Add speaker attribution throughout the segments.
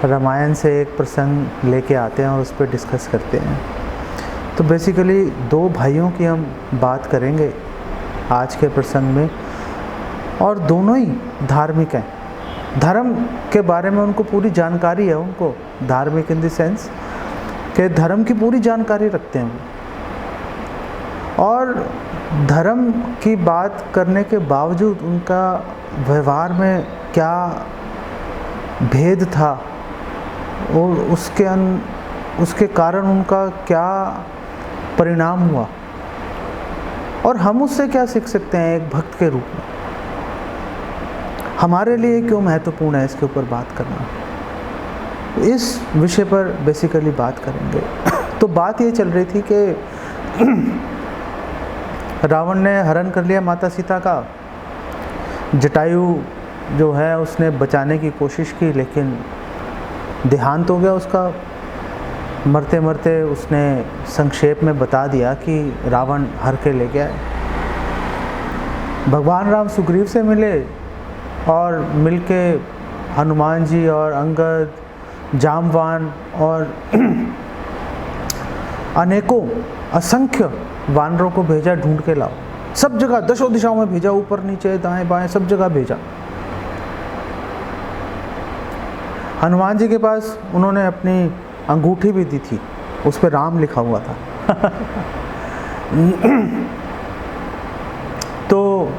Speaker 1: रामायण से एक प्रसंग लेके आते हैं और उस पर डिस्कस करते हैं। तो बेसिकली दो भाइयों की हम बात करेंगे आज के प्रसंग में, और दोनों ही धार्मिक हैं। धर्म के बारे में उनको पूरी जानकारी है, उनको धार्मिक इन द सेंस कि धर्म की पूरी जानकारी रखते हैं वो, और धर्म की बात करने के बावजूद उनका व्यवहार में क्या भेद था और उसके कारण उनका क्या परिणाम हुआ, और हम उससे क्या सीख सकते हैं एक भक्त के रूप में। हमारे लिए क्यों महत्वपूर्ण है इसके ऊपर बात करना, इस विषय पर बेसिकली बात करेंगे। तो बात ये चल रही थी कि रावण ने हरण कर लिया माता सीता का। जटायु जो है उसने बचाने की कोशिश की, लेकिन देहांत हो गया उसका। मरते मरते उसने संक्षेप में बता दिया कि रावण हर के ले गया है। भगवान राम सुग्रीव से मिले और मिलके हनुमान जी और अंगद, जामवान और अनेकों असंख्य वानरों को भेजा, ढूंढ के लाओ। सब जगह दशों दिशाओं में भेजा, ऊपर नीचे दाएं बाएं सब जगह भेजा। हनुमान जी के पास उन्होंने अपनी अंगूठी भी दी थी, उस पर राम लिखा हुआ था। तो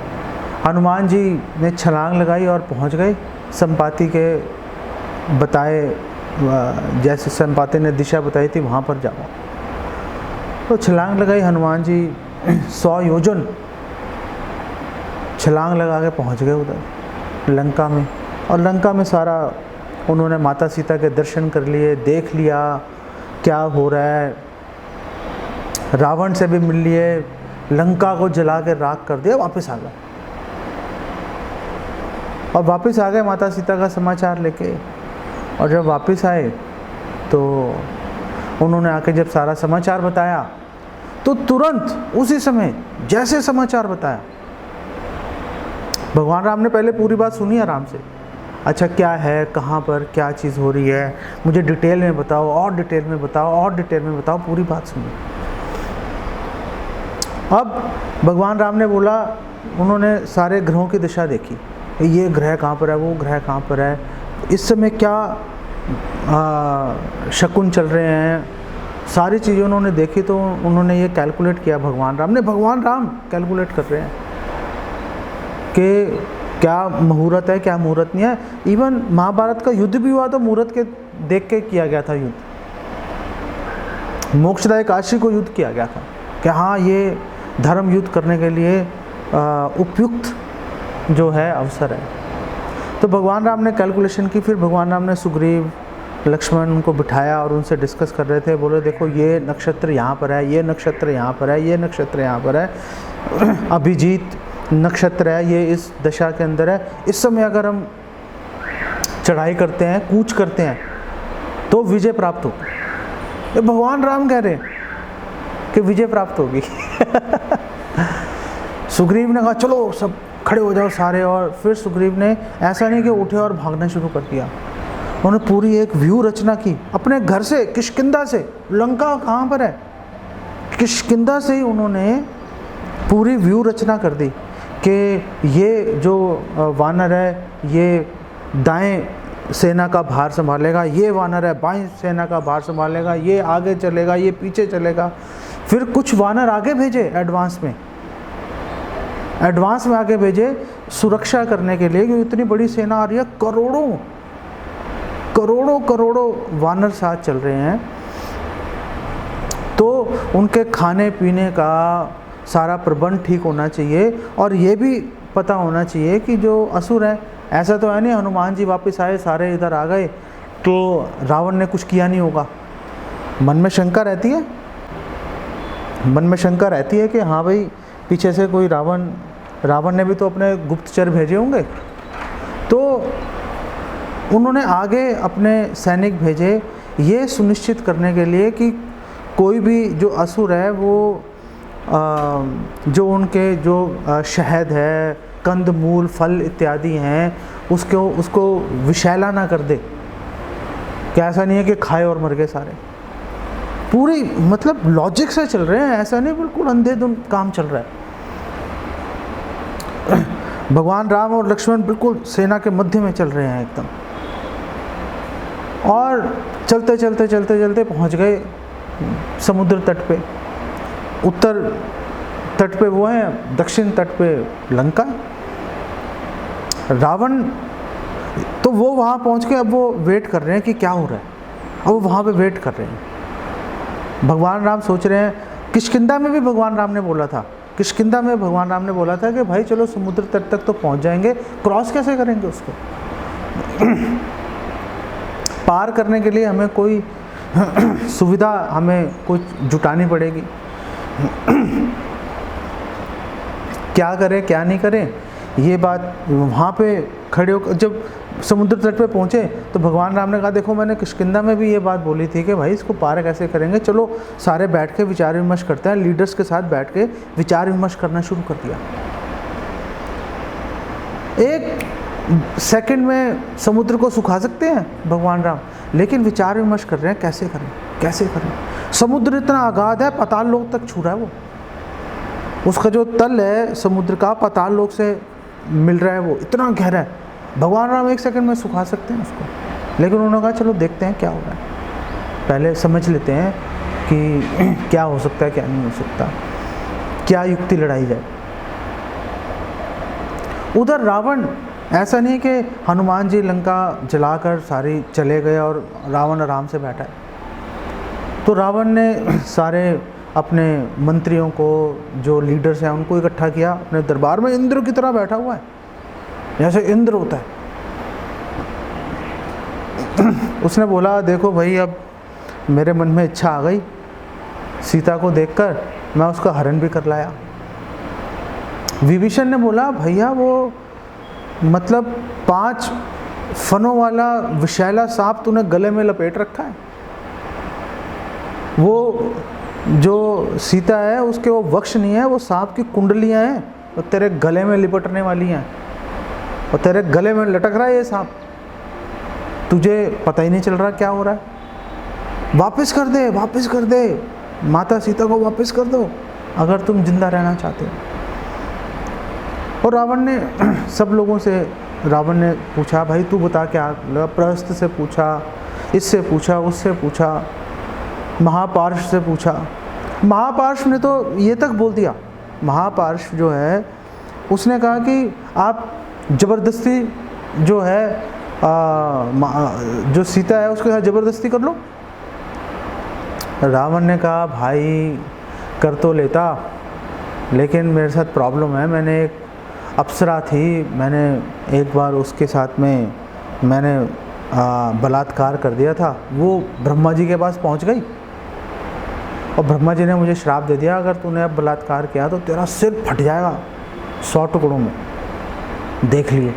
Speaker 1: हनुमान जी ने छलांग लगाई और पहुंच गए संपाति के बताए, जैसे संपाति ने दिशा बताई थी वहाँ पर जाओ। तो छलांग लगाई हनुमान जी, 100 योजन छलांग लगा के पहुँच गए उधर लंका में। और लंका में सारा उन्होंने माता सीता के दर्शन कर लिए, देख लिया क्या हो रहा है, रावण से भी मिल लिए, लंका को जला के राख कर दिया, वापस आ गए। और वापस आ गए माता सीता का समाचार लेके। और जब वापस आए तो उन्होंने आके जब सारा समाचार बताया, तो तुरंत उसी समय जैसे समाचार बताया, भगवान राम ने पहले पूरी बात सुनी आराम से। अच्छा क्या है, कहाँ पर क्या चीज़ हो रही है, मुझे डिटेल में बताओ, और डिटेल में बताओ, और डिटेल में बताओ, पूरी बात सुनी। अब भगवान राम ने बोला, उन्होंने सारे ग्रहों की दिशा देखी, ये ग्रह कहाँ पर है, वो ग्रह कहाँ पर है, इस समय क्या शकुन चल रहे हैं, सारी चीज़ें उन्होंने देखी। तो उन्होंने ये कैलकुलेट किया, भगवान राम कैलकुलेट कर रहे हैं कि क्या मुहूर्त है, क्या मुहूर्त नहीं है। इवन महाभारत का युद्ध भी हुआ तो मुहूर्त के देख के किया गया था युद्ध। मोक्षदायक काशी को युद्ध किया गया था कि हाँ ये धर्म युद्ध करने के लिए उपयुक्त जो है अवसर है। तो भगवान राम ने कैलकुलेशन की। फिर भगवान राम ने सुग्रीव, लक्ष्मण उनको बिठाया और उनसे डिस्कस कर रहे थे। बोले देखो ये नक्षत्र यहाँ पर है, ये नक्षत्र यहाँ पर है, ये नक्षत्र यहाँ पर है, अभिजीत नक्षत्र है, ये इस दशा के अंदर है। इस समय अगर हम चढ़ाई करते हैं, कूच करते हैं, तो विजय प्राप्त होगी। ये भगवान राम कह रहे हैं कि विजय प्राप्त होगी। सुग्रीव ने कहा चलो सब खड़े हो जाओ सारे। और फिर सुग्रीव ने ऐसा नहीं कि उठे और भागना शुरू कर दिया, उन्होंने पूरी एक व्यू रचना की अपने घर से, किष्किंधा से। लंका कहाँ पर है, किष्किंधा से ही उन्होंने पूरी व्यू रचना कर दी कि ये जो वानर है ये दाएं सेना का भार संभालेगा, ये वानर है बाएं सेना का भार संभालेगा, ये आगे चलेगा, ये पीछे चलेगा। फिर कुछ वानर आगे भेजे एडवांस में आगे भेजे सुरक्षा करने के लिए, क्योंकि इतनी बड़ी सेना आ रही है, करोड़ों वानर साथ चल रहे हैं। तो उनके खाने पीने का सारा प्रबंध ठीक होना चाहिए, और ये भी पता होना चाहिए कि जो असुर है, ऐसा तो है नहीं हनुमान जी वापस आए सारे इधर आ गए तो रावण ने कुछ किया नहीं होगा। मन में शंका रहती है कि हाँ भाई पीछे से कोई रावण ने भी तो अपने गुप्तचर भेजे होंगे। तो उन्होंने आगे अपने सैनिक भेजे ये सुनिश्चित करने के लिए कि कोई भी जो असुर है वो जो उनके जो शहद है, कंद मूल फल इत्यादि हैं उसको विषैला ना कर दे, कि ऐसा नहीं है कि खाए और मर गए सारे, पूरी मतलब लॉजिक से चल रहे हैं, ऐसा नहीं बिल्कुल अंधेधुंध काम चल रहा है। भगवान राम और लक्ष्मण बिल्कुल सेना के मध्य में चल रहे हैं एकदम, और चलते चलते चलते चलते पहुंच गए समुद्र तट पे। उत्तर तट पे वो है, दक्षिण तट पे लंका। रावण तो वो वहाँ पहुँच के अब वो वेट कर रहे हैं कि क्या हो रहा है, अब वो वहाँ पे वेट कर रहे हैं। भगवान राम सोच रहे हैं, किष्किंधा में भी भगवान राम ने बोला था, किष्किंधा में भगवान राम ने बोला था कि भाई चलो समुद्र तट तक तो पहुँच जाएंगे, क्रॉस कैसे करेंगे उसको? पार करने के लिए हमें कोई सुविधा हमें कुछ जुटानी पड़ेगी। क्या करें क्या नहीं करें, ये बात वहाँ पे खड़े होकर जब समुद्र तट पे पहुँचे तो भगवान राम ने कहा देखो मैंने किष्किंधा में भी ये बात बोली थी कि भाई इसको पार कैसे करेंगे, चलो सारे बैठ के विचार विमर्श करते हैं। लीडर्स के साथ बैठ के विचार विमर्श करना शुरू कर दिया। एक सेकंड में समुद्र को सुखा सकते हैं भगवान राम, लेकिन विचार विमर्श कर रहे हैं कैसे करें कैसे करें। समुद्र इतना अगाध है, पाताल लोक तक छू रहा है वो, उसका जो तल है समुद्र का पाताल लोक से मिल रहा है, वो इतना गहरा है। भगवान राम एक सेकंड में सुखा सकते हैं उसको, लेकिन उन्होंने कहा चलो देखते हैं क्या हो रहा है, पहले समझ लेते हैं कि क्या हो सकता है क्या नहीं हो सकता, क्या युक्ति लड़ाई जाए। उधर रावण, ऐसा नहीं कि हनुमान जी लंका जलाकर सारी चले गए और रावण आराम से बैठा है। तो रावण ने सारे अपने मंत्रियों को, जो लीडर्स हैं उनको इकट्ठा किया अपने दरबार में, इंद्र की तरह बैठा हुआ है, जैसे इंद्र होता है। उसने बोला देखो भाई अब मेरे मन में इच्छा आ गई, सीता को देखकर मैं उसका हरण भी कर लाया। विभीषण ने बोला भैया वो मतलब 5 फनों वाला विषैला सांप तूने गले में लपेट रखा है, वो जो सीता है उसके वो वक्ष नहीं है, वो सांप की कुंडलियां हैं, वो तेरे गले में लिपटने वाली हैं, और तेरे गले में लटक रहा है ये सांप, तुझे पता ही नहीं चल रहा क्या हो रहा है। वापस कर दे, वापस कर दे, माता सीता को वापस कर दो अगर तुम जिंदा रहना चाहते हो। और रावण ने सब लोगों से, रावण ने पूछा भाई तू बता क्या, प्रहस्त से पूछा, इससे पूछा, उससे पूछा, महापार्श से पूछा। महापार्श ने तो ये तक बोल दिया, महापार्श जो है उसने कहा कि आप ज़बरदस्ती जो है जो सीता है उसके साथ ज़बरदस्ती कर लो। रावण ने कहा भाई कर तो लेता, लेकिन मेरे साथ प्रॉब्लम है, मैंने एक अप्सरा थी, मैंने एक बार उसके साथ में मैंने बलात्कार कर दिया था, वो ब्रह्मा जी के पास पहुंच गई और ब्रह्मा जी ने मुझे श्राप दे दिया अगर तूने अब बलात्कार किया तो तेरा सिर फट जाएगा 100 टुकड़ों में, देख लिए।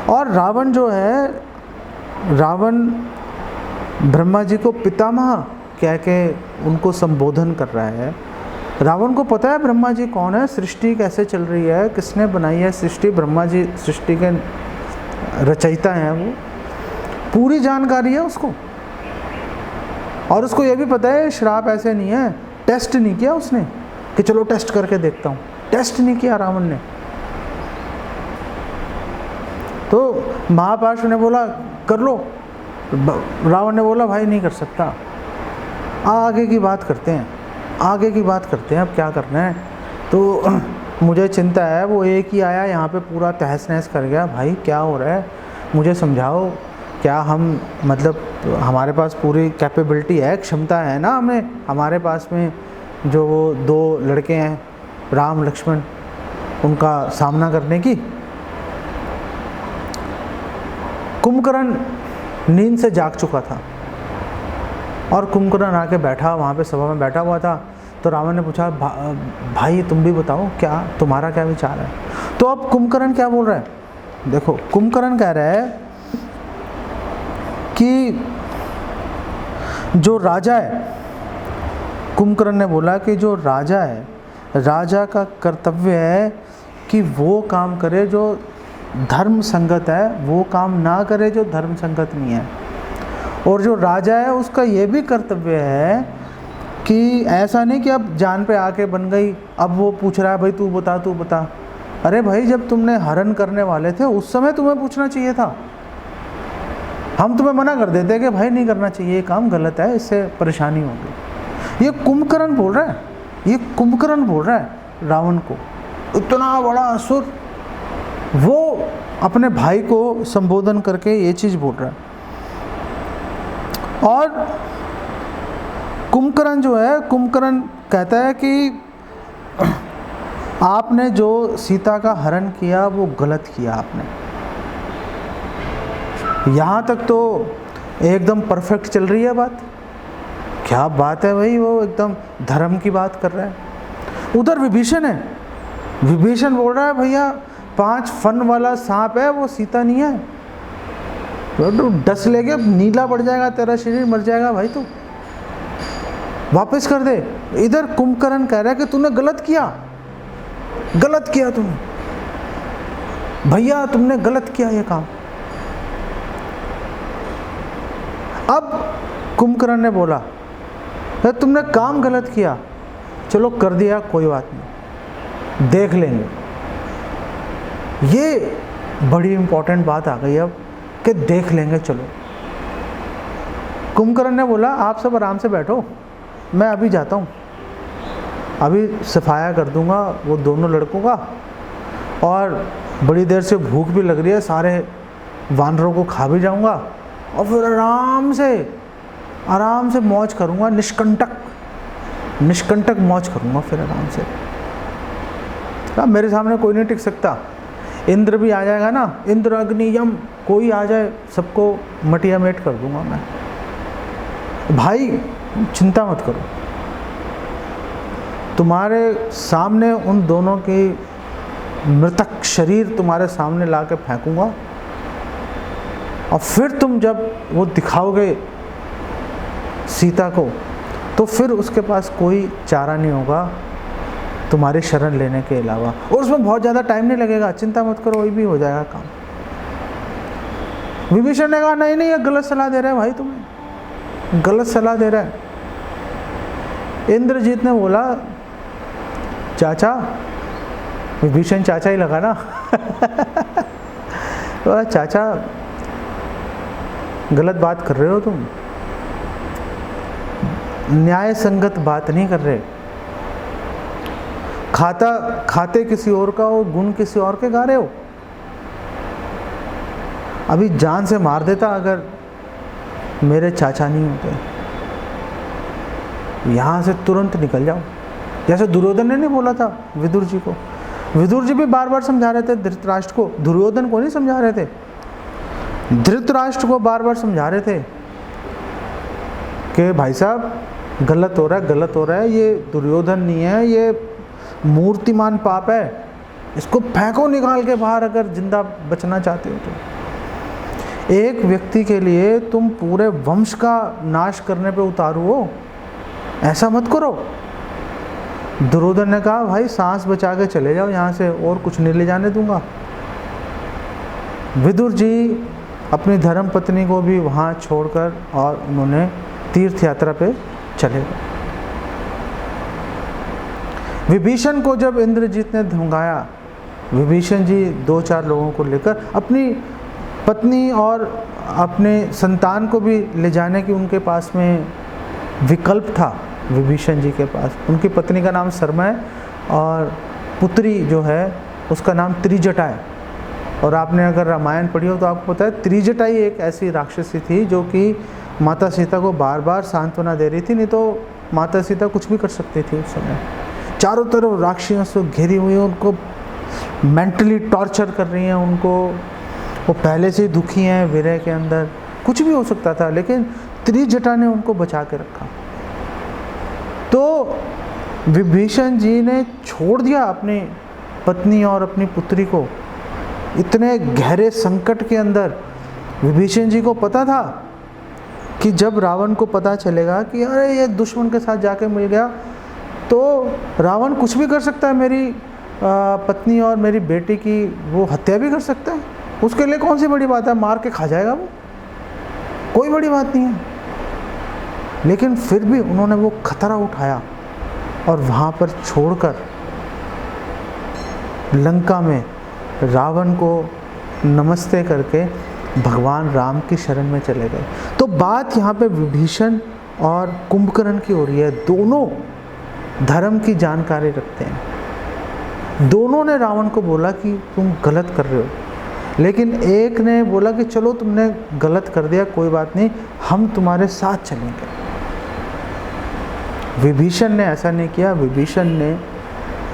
Speaker 1: और रावण जो है, रावण ब्रह्मा जी को पितामह कह के उनको संबोधन कर रहा है। रावण को पता है ब्रह्मा जी कौन है, सृष्टि कैसे चल रही है, किसने बनाई है सृष्टि, ब्रह्मा जी सृष्टि के रचयिता हैं, वो पूरी जानकारी है उसको। और उसको ये भी पता है श्राप ऐसे नहीं है, टेस्ट नहीं किया उसने कि चलो टेस्ट करके देखता हूँ, टेस्ट नहीं किया रावण ने। तो महापार्श ने बोला कर लो, रावण ने बोला भाई नहीं कर सकता, आगे की बात करते हैं, आगे की बात करते हैं, अब क्या करना है। तो मुझे चिंता है, वो एक ही आया यहाँ पे पूरा तहस नहस कर गया, भाई क्या हो रहा है मुझे समझाओ, क्या हम मतलब हमारे पास पूरी कैपेबिलिटी है, क्षमता है ना हमें, हमारे पास में जो वो 2 लड़के हैं राम लक्ष्मण, उनका सामना करने की। कुंभकर्ण नींद से जाग चुका था और कुंभकर्ण आके बैठा वहाँ पे सभा में बैठा हुआ था। तो रावण ने पूछा भाई तुम भी बताओ क्या तुम्हारा क्या विचार है। तो अब कुंभकर्ण क्या बोल रहा है, देखो कुंभकर्ण कह रहा है कि जो राजा है, कुंभकर्ण ने बोला कि जो राजा है, राजा का कर्तव्य है कि वो काम करे जो धर्म संगत है, वो काम ना करे जो धर्म संगत नहीं है। और जो राजा है उसका ये भी कर्तव्य है कि ऐसा नहीं कि अब जान पे आके बन गई, अब वो पूछ रहा है भाई तू बता तू बता। अरे भाई जब तुमने हरण करने वाले थे उस समय तुम्हें पूछना चाहिए था। हम तुम्हें मना कर देते कि भाई नहीं करना चाहिए, ये काम गलत है, इससे परेशानी होगी। ये कुंभकर्ण बोल रहा है, ये कुंभकर्ण बोल रहा है रावण को, इतना बड़ा असुर, वो अपने भाई को संबोधन करके ये चीज़ बोल रहा है। और कुंभकर्ण जो है, कुंभकर्ण कहता है कि आपने जो सीता का हरण किया वो गलत किया आपने। यहाँ तक तो एकदम परफेक्ट चल रही है बात, क्या बात है भाई, वो एकदम धर्म की बात कर रहा है। उधर विभीषण है, विभीषण बोल रहा है भैया 5 फन वाला सांप है, वो सीता नहीं है, तो डस लेके नीला पड़ जाएगा तेरा शरीर, मर जाएगा भाई, तू वापस कर दे। इधर कुंभकर्ण कह रहा है कि तूने गलत किया, गलत किया तुमने भैया, तुमने गलत किया ये काम। अब कुंभकर्ण ने बोला तुमने काम गलत किया, चलो कर दिया कोई बात नहीं, देख लेंगे। ये बड़ी इंपॉर्टेंट बात आ गई अब कि देख लेंगे। चलो कुंभकर्ण ने बोला आप सब आराम से बैठो, मैं अभी जाता हूँ, अभी सफाया कर दूंगा वो दोनों लड़कों का, और बड़ी देर से भूख भी लग रही है, सारे वानरों को खा भी जाऊंगा, और फिर आराम से मौज करूंगा, निष्कंटक मौज करूंगा फिर आराम से। अब मेरे सामने कोई नहीं टिक सकता, इंद्र भी आ जाएगा ना, इंद्र अग्नि यम कोई आ जाए, सबको मटिया मेट कर दूंगा मैं। भाई चिंता मत करो, तुम्हारे सामने उन दोनों की मृतक शरीर तुम्हारे सामने ला के फेंकूंगा, और फिर तुम जब वो दिखाओगे सीता को, तो फिर उसके पास कोई चारा नहीं होगा तुम्हारी शरण लेने के अलावा, और उसमें बहुत ज़्यादा टाइम नहीं लगेगा, चिंता मत करो, वही भी हो जाएगा काम। विभीषण ने कहा नहीं ये गलत सलाह दे रहा है भाई, तुम्हें गलत सलाह दे रहा है। इंद्रजीत ने बोला चाचा, विभीषण चाचा ही लगा ना बोला चाचा गलत बात कर रहे हो तुम, न्याय संगत बात नहीं कर रहे, खाते किसी और का हो, गुण किसी और के गा रहे हो। अभी जान से मार देता अगर मेरे चाचा नहीं होते, यहाँ से तुरंत निकल जाओ, जैसे दुर्योधन ने नहीं बोला था विदुर जी को। विदुर जी भी बार बार समझा रहे थे धृतराष्ट्र को, दुर्योधन को नहीं समझा रहे थे, धृतराष्ट्र को बार बार समझा रहे थे कि भाई साहब गलत हो रहा है, ये दुर्योधन नहीं है, ये मूर्तिमान पाप है, इसको फेंको निकाल के बाहर अगर जिंदा बचना चाहते हो तो। एक व्यक्ति के लिए तुम पूरे वंश का नाश करने पे उतारू हो, ऐसा मत करो। दुर्योधन ने कहा भाई सांस बचा के चले जाओ यहाँ से, और कुछ नहीं ले जाने दूंगा। विदुर जी अपनी धर्म पत्नी को भी वहाँ छोड़कर और उन्होंने तीर्थ यात्रा पे चले गए। विभीषण को जब इंद्रजीत ने धमकाया, विभीषण जी 2-4 लोगों को लेकर अपनी पत्नी और अपने संतान को भी ले जाने की उनके पास में विकल्प था विभीषण जी के पास। उनकी पत्नी का नाम शर्मा है और पुत्री जो है उसका नाम त्रिजटा है। और आपने अगर रामायण पढ़ी हो तो आपको पता है त्रिजटा ही एक ऐसी राक्षसी थी जो कि माता सीता को बार बार सांत्वना दे रही थी, नहीं तो माता सीता कुछ भी कर सकती थी उस समय। चारों तरफ राक्षसियों से घिरी हुई, उनको मेंटली टॉर्चर कर रही हैं, उनको वो पहले से ही दुखी हैं विरह के अंदर, कुछ भी हो सकता था, लेकिन त्रिजटा ने उनको बचा के रखा। तो विभीषण जी ने छोड़ दिया अपनी पत्नी और अपनी पुत्री को इतने गहरे संकट के अंदर। विभीषण जी को पता था कि जब रावण को पता चलेगा कि अरे ये दुश्मन के साथ जाके मिल गया तो रावण कुछ भी कर सकता है, मेरी पत्नी और मेरी बेटी की वो हत्या भी कर सकता है, उसके लिए कौन सी बड़ी बात है, मार के खा जाएगा वो। कोई बड़ी बात नहीं है। लेकिन फिर भी उन्होंने वो खतरा उठाया और वहाँ पर छोड़कर लंका में रावण को नमस्ते करके भगवान राम की शरण में चले गए। तो बात यहाँ पे विभीषण और कुंभकर्ण की हो रही है। दोनों धर्म की जानकारी रखते हैं। दोनों ने रावण को बोला कि तुम गलत कर रहे हो, लेकिन एक ने बोला कि चलो तुमने गलत कर दिया, कोई बात नहीं, हम तुम्हारे साथ चलेंगे। विभीषण ने ऐसा नहीं किया। विभीषण ने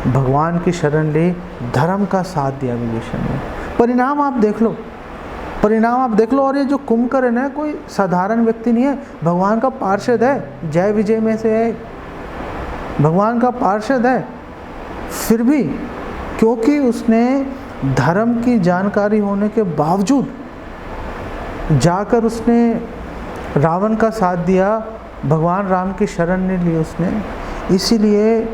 Speaker 1: भगवान की शरण ली, धर्म का साथ दिया विभीषण ने। परिणाम आप देख लो, परिणाम आप देख लो। और ये जो कुंभकर्ण है कोई साधारण व्यक्ति नहीं है, भगवान का पार्षद है, जय विजय में से है, भगवान का पार्षद है। फिर भी क्योंकि उसने धर्म की जानकारी होने के बावजूद जाकर उसने रावण का साथ दिया, भगवान राम की शरण नहीं ली उसने, इसीलिए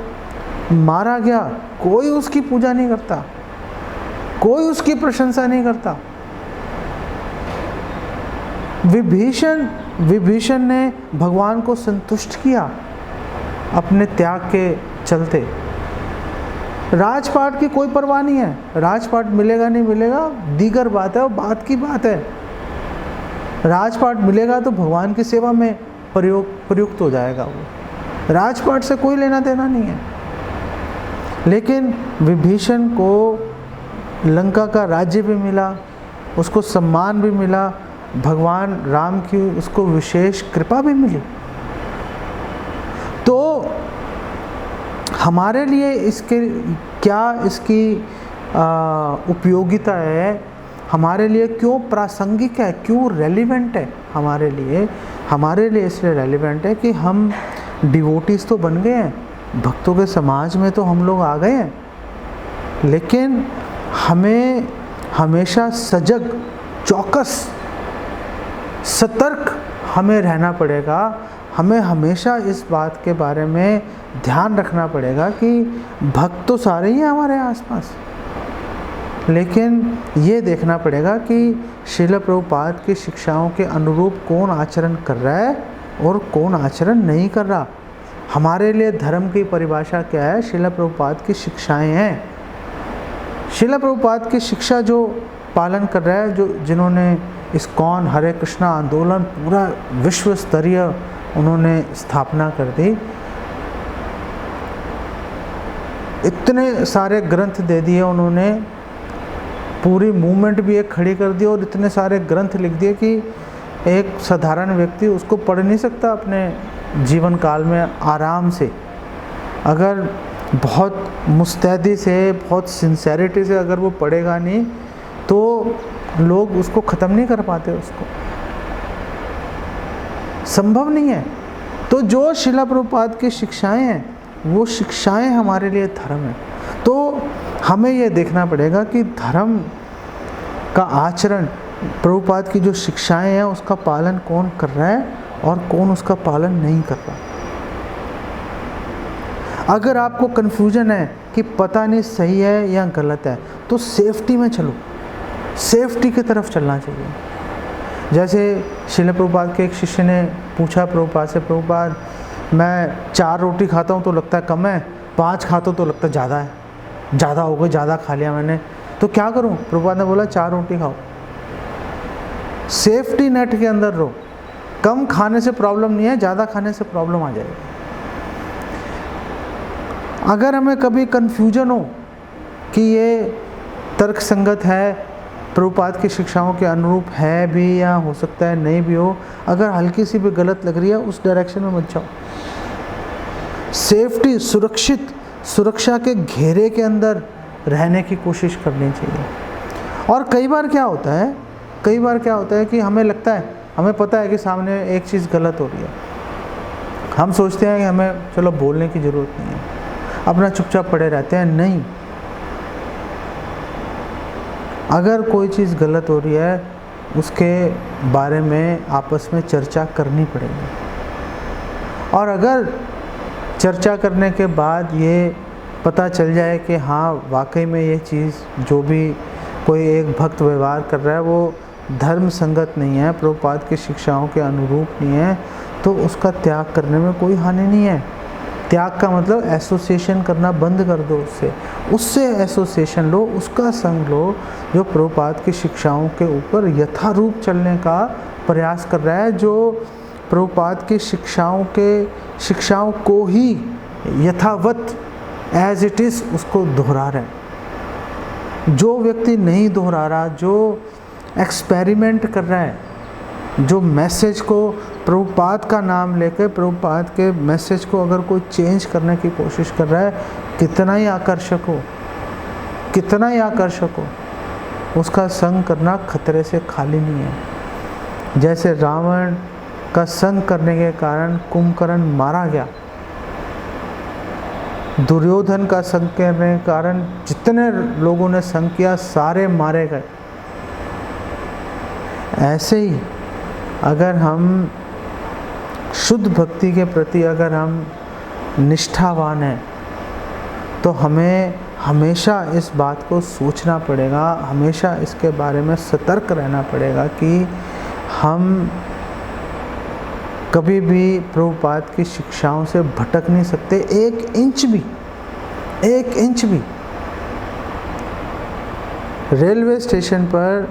Speaker 1: मारा गया। कोई उसकी पूजा नहीं करता, कोई उसकी प्रशंसा नहीं करता। विभीषण ने भगवान को संतुष्ट किया अपने त्याग के चलते। राजपाट की कोई परवाह नहीं है, राजपाट मिलेगा नहीं मिलेगा दीगर बात है, वो बात की बात है। राजपाट मिलेगा तो भगवान की सेवा में प्रयुक्त हो जाएगा, वो राजपाट से कोई लेना देना नहीं है। लेकिन विभीषण को लंका का राज्य भी मिला, उसको सम्मान भी मिला, भगवान राम की उसको विशेष कृपा भी मिली। तो हमारे लिए इसके क्या इसकी उपयोगिता है, हमारे लिए क्यों प्रासंगिक है, क्यों रेलिवेंट है हमारे लिए? हमारे लिए इसलिए रेलिवेंट है कि हम डिवोटीज तो बन गए हैं, भक्तों के समाज में तो हम लोग आ गए हैं, लेकिन हमें हमेशा सजग, चौकस, सतर्क हमें रहना पड़ेगा। हमें हमेशा इस बात के बारे में ध्यान रखना पड़ेगा कि भक्त तो सारे ही हैं हमारे आसपास, लेकिन ये देखना पड़ेगा कि श्रील प्रभुपाद की शिक्षाओं के अनुरूप कौन आचरण कर रहा है और कौन आचरण नहीं कर रहा। हमारे लिए धर्म की परिभाषा क्या है? श्रील प्रभुपाद की शिक्षाएं हैं। श्रील प्रभुपाद की शिक्षा जो पालन कर रहा है, जो जिन्होंने इस्कॉन हरे कृष्णा आंदोलन पूरा विश्व स्तरीय उन्होंने स्थापना कर दी, इतने सारे ग्रंथ दे दिए उन्होंने, पूरी मूवमेंट भी एक खड़ी कर दी और इतने सारे ग्रंथ लिख दिए कि एक साधारण व्यक्ति उसको पढ़ नहीं सकता अपने जीवन काल में आराम से। अगर बहुत मुस्तैदी से, बहुत सिंसेरिटी से अगर वो पढ़ेगा नहीं तो लोग उसको ख़त्म नहीं कर पाते, उसको संभव नहीं है। तो जो श्रील प्रभुपाद की शिक्षाएं हैं, वो शिक्षाएं हमारे लिए धर्म है। तो हमें ये देखना पड़ेगा कि धर्म का आचरण, प्रभुपाद की जो शिक्षाएं हैं उसका पालन कौन कर रहा है और कौन उसका पालन नहीं कर रहा। अगर आपको कन्फ्यूजन है कि पता नहीं सही है या गलत है, तो सेफ्टी में चलो, सेफ्टी की तरफ चलना चाहिए। जैसे श्रील प्रभुपाद के एक शिष्य ने पूछा प्रभुपाद से, प्रभुपाद मैं 4 रोटी खाता हूँ तो लगता है कम है, 5 खाता हूँ तो लगता है ज़्यादा है, ज़्यादा हो गई, ज़्यादा खा लिया मैंने, तो क्या करूँ? प्रभुपाद ने बोला 4 रोटी खाओ, सेफ्टी नेट के अंदर रहो। कम खाने से प्रॉब्लम नहीं है, ज़्यादा खाने से प्रॉब्लम आ जाएगी। अगर हमें कभी कन्फ्यूजन हो कि ये तर्क संगत है, प्रभुपाद की शिक्षाओं के अनुरूप है भी या हो सकता है नहीं भी हो, अगर हल्की सी भी गलत लग रही है उस डायरेक्शन में मत जाओ। सेफ्टी, सुरक्षा के घेरे के अंदर रहने की कोशिश करनी चाहिए। और कई बार क्या होता है कि हमें लगता है, हमें पता है कि सामने एक चीज़ गलत हो रही है, हम सोचते हैं कि हमें चलो बोलने की ज़रूरत नहीं है, अपना चुपचाप पड़े रहते हैं। नहीं, अगर कोई चीज़ गलत हो रही है उसके बारे में आपस में चर्चा करनी पड़ेगी। और अगर चर्चा करने के बाद ये पता चल जाए कि हाँ वाकई में ये चीज़ जो भी कोई एक भक्त व्यवहार कर रहा है वो धर्म संगत नहीं है, प्रभुपाद की शिक्षाओं के अनुरूप नहीं है, तो उसका त्याग करने में कोई हानि नहीं है। त्याग का मतलब एसोसिएशन करना बंद कर दो उससे एसोसिएशन लो, उसका संग लो जो प्रभुपाद की शिक्षाओं के ऊपर यथारूप चलने का प्रयास कर रहा है, जो प्रभुपाद की शिक्षाओं को ही यथावत एज इट इज़ उसको दोहरा रहा है। जो व्यक्ति नहीं दोहरा रहा, जो एक्सपेरिमेंट कर रहा है, जो मैसेज को प्रभुपाद का नाम लेकर प्रभुपाद के मैसेज को अगर कोई चेंज करने की कोशिश कर रहा है, कितना ही आकर्षक हो, उसका संग करना खतरे से खाली नहीं है। जैसे रावण का संग करने के कारण कुंभकर्ण मारा गया, दुर्योधन का संग करने के कारण जितने लोगों ने संग किया सारे मारे गए। ऐसे ही अगर हम शुद्ध भक्ति के प्रति अगर हम निष्ठावान हैं, तो हमें हमेशा इस बात को सोचना पड़ेगा, हमेशा इसके बारे में सतर्क रहना पड़ेगा कि हम कभी भी प्रभुपाद की शिक्षाओं से भटक नहीं सकते, एक इंच भी। रेलवे स्टेशन पर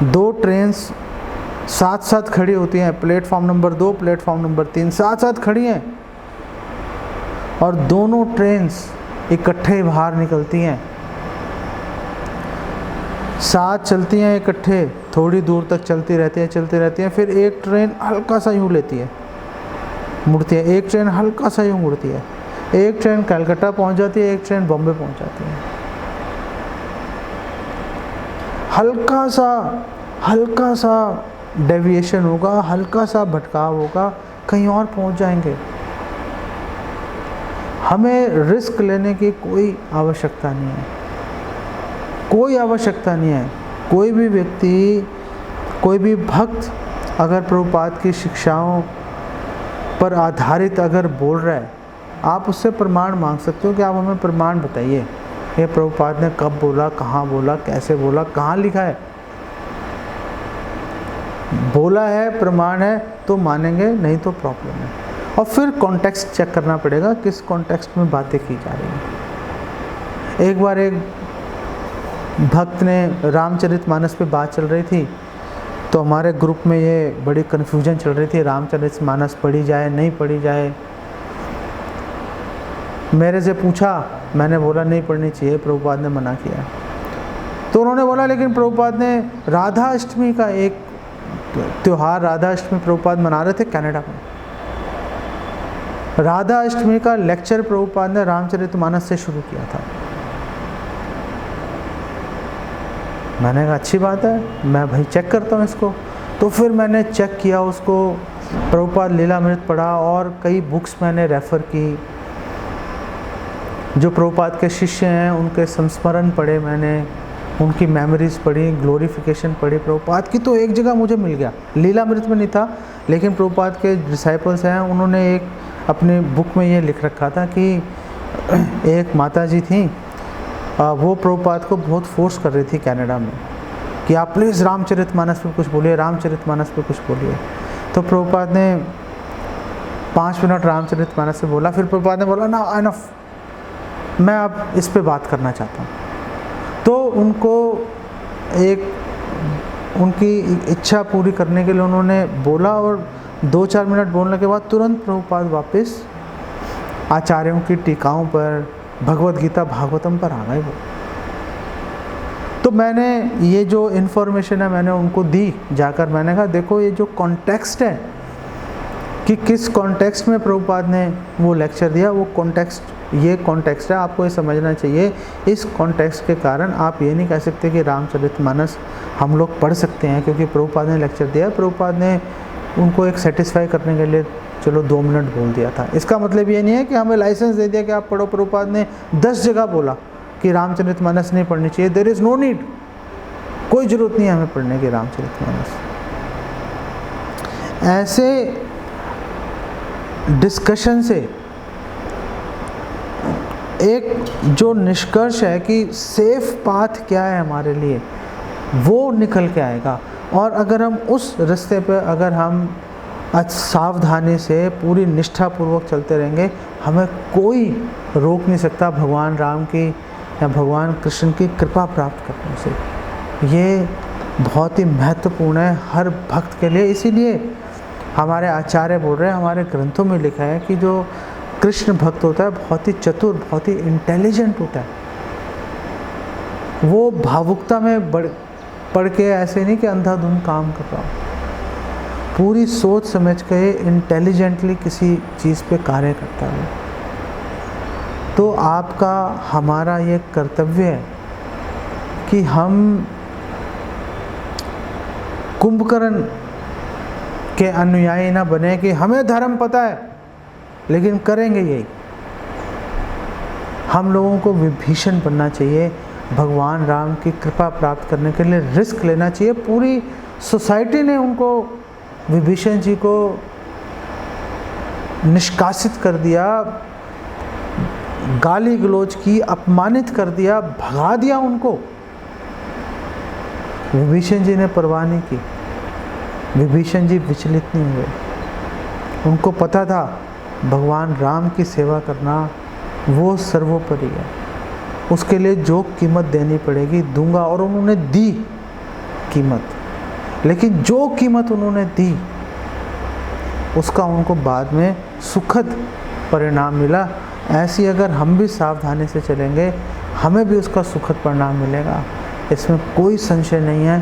Speaker 1: 2 ट्रेन साथ साथ खड़ी होती हैं, प्लेटफॉर्म नंबर 2, प्लेटफॉर्म नंबर 3 साथ साथ खड़ी हैं, और दोनों ट्रेन इकट्ठे बाहर निकलती हैं, साथ चलती हैं इकट्ठे, थोड़ी दूर तक चलती रहती हैं, फिर एक ट्रेन हल्का सा यूँ लेती है, मुड़ती है, एक ट्रेन हल्का सा यूँ मुड़ती है, एक ट्रेन कलकत्ता पहुंच जाती है, एक ट्रेन बॉम्बे पहुंच जाती है। हल्का सा डेविएशन होगा, हल्का सा भटकाव होगा, कहीं और पहुंच जाएंगे। हमें रिस्क लेने की कोई आवश्यकता नहीं है। कोई भी व्यक्ति, कोई भी भक्त अगर प्रभुपाद की शिक्षाओं पर आधारित अगर बोल रहा है, आप उससे प्रमाण मांग सकते हो कि आप हमें प्रमाण बताइए, ये प्रभुपाद ने कब बोला, कहाँ बोला, कैसे बोला, कहाँ लिखा है। बोला है, प्रमाण है तो मानेंगे, नहीं तो प्रॉब्लम है। और फिर कॉन्टेक्स्ट चेक करना पड़ेगा, किस कॉन्टेक्स्ट में बातें की जा रही हैं। एक बार एक भक्त ने रामचरितमानस पे बात चल रही थी, तो हमारे ग्रुप में ये बड़ी कन्फ्यूजन चल रही थी, रामचरितमानस पढ़ी जाए नहीं पढ़ी जाए। मेरे से पूछा, मैंने बोला नहीं पढ़नी चाहिए, प्रभुपाद ने मना किया। तो उन्होंने बोला लेकिन प्रभुपाद ने राधा अष्टमी का एक त्योहार, राधा अष्टमी प्रभुपाद मना रहे थे कनाडा में, राधा अष्टमी का लेक्चर प्रभुपाद ने रामचरितमानस से शुरू किया था। मैंने कहा अच्छी बात है, मैं भाई चेक करता हूँ इसको। तो फिर मैंने चेक किया उसको, प्रभुपाद लीलामृत पढ़ा और कई बुक्स मैंने रेफ़र की, जो प्रभुपाद के शिष्य हैं उनके संस्मरण पढ़े मैंने, उनकी मेमोरीज़ पढ़ी, ग्लोरिफिकेशन पढ़ी प्रभुपाद की। तो एक जगह मुझे मिल गया, लीलामृत में नहीं था, लेकिन प्रभुपाद के डिसाइपल्स हैं, उन्होंने एक अपनी बुक में ये लिख रखा था कि एक माता जी थी, वो प्रभुपाद को बहुत फोर्स कर रही थी कनाडा में कि आप प्लीज़ रामचरितमानस पे कुछ बोलिए, रामचरितमानस पे कुछ बोलिए। तो प्रभुपाद ने 5 मिनट रामचरितमानस से बोला, फिर प्रभुपाद ने बोला ना इनफ, मैं अब इस पे बात करना चाहता हूँ। तो उनको उनकी इच्छा पूरी करने के लिए उन्होंने बोला, और 2-4 मिनट बोलने के बाद तुरंत प्रभुपाद वापस आचार्यों की टीकाओं पर, भगवद गीता भागवतम पर आ गए वो। तो मैंने ये जो इन्फॉर्मेशन है मैंने उनको दी जाकर, मैंने कहा देखो ये जो कॉन्टेक्स्ट है कि किस कॉन्टेक्स्ट में प्रभुपाद ने वो लेक्चर दिया, वो कॉन्टेक्स्ट ये कॉन्टेक्स्ट है, आपको ये समझना चाहिए। इस कॉन्टेक्स्ट के कारण आप ये नहीं कह सकते कि रामचरितमानस हम लोग पढ़ सकते हैं क्योंकि प्रभुपाद ने लेक्चर दिया। प्रभुपाद ने उनको एक सेटिस्फाई करने के लिए चलो 2 मिनट बोल दिया था। इसका मतलब ये नहीं है कि हमें लाइसेंस दे दिया कि आप पढ़ो। प्रभुपाद ने 10 जगह बोला कि रामचरितमानस नहीं पढ़नी चाहिए, देयर इज़ नो नीड, कोई ज़रूरत नहीं है हमें पढ़ने की रामचरितमानस। ऐसे डिस्कशन से एक जो निष्कर्ष है कि सेफ पाथ क्या है हमारे लिए, वो निकल के आएगा। और अगर हम उस रास्ते पे अगर हम सावधानी से पूरी निष्ठापूर्वक चलते रहेंगे, हमें कोई रोक नहीं सकता भगवान राम की या भगवान कृष्ण की कृपा प्राप्त करने से। ये बहुत ही महत्वपूर्ण है हर भक्त के लिए। इसीलिए हमारे आचार्य बोल रहे हैं, हमारे ग्रंथों में लिखा है कि जो कृष्ण भक्त होता है बहुत ही चतुर, बहुत ही इंटेलिजेंट होता है। वो भावुकता में पढ़ के ऐसे नहीं कि अंधाधुंध काम कर रहा हो, पूरी सोच समझ के इंटेलिजेंटली किसी चीज़ पे कार्य करता है। तो आपका हमारा ये कर्तव्य है कि हम कुंभकर्ण के अनुयायी ना बने कि हमें धर्म पता है लेकिन करेंगे यही। हम लोगों को विभीषण बनना चाहिए, भगवान राम की कृपा प्राप्त करने के लिए रिस्क लेना चाहिए। पूरी सोसाइटी ने उनको, विभीषण जी को निष्कासित कर दिया, गाली गलौज की, अपमानित कर दिया, भगा दिया उनको। विभीषण जी ने परवाह नहीं की, विभीषण जी विचलित नहीं हुए। उनको पता था भगवान राम की सेवा करना वो सर्वोपरि है, उसके लिए जो कीमत देनी पड़ेगी दूंगा। और उन्होंने दी कीमत, लेकिन जो कीमत उन्होंने दी उसका उनको बाद में सुखद परिणाम मिला। ऐसी अगर हम भी सावधानी से चलेंगे हमें भी उसका सुखद परिणाम मिलेगा, इसमें कोई संशय नहीं है,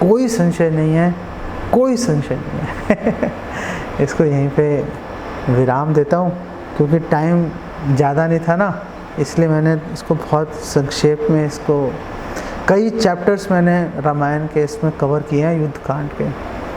Speaker 1: कोई संशय नहीं है, कोई संशय नहीं है। इसको यहीं पे विराम देता हूँ क्योंकि टाइम ज़्यादा नहीं था ना, इसलिए मैंने इसको बहुत संक्षेप में, इसको कई चैप्टर्स मैंने रामायण के इसमें कवर किए हैं युद्ध कांड के।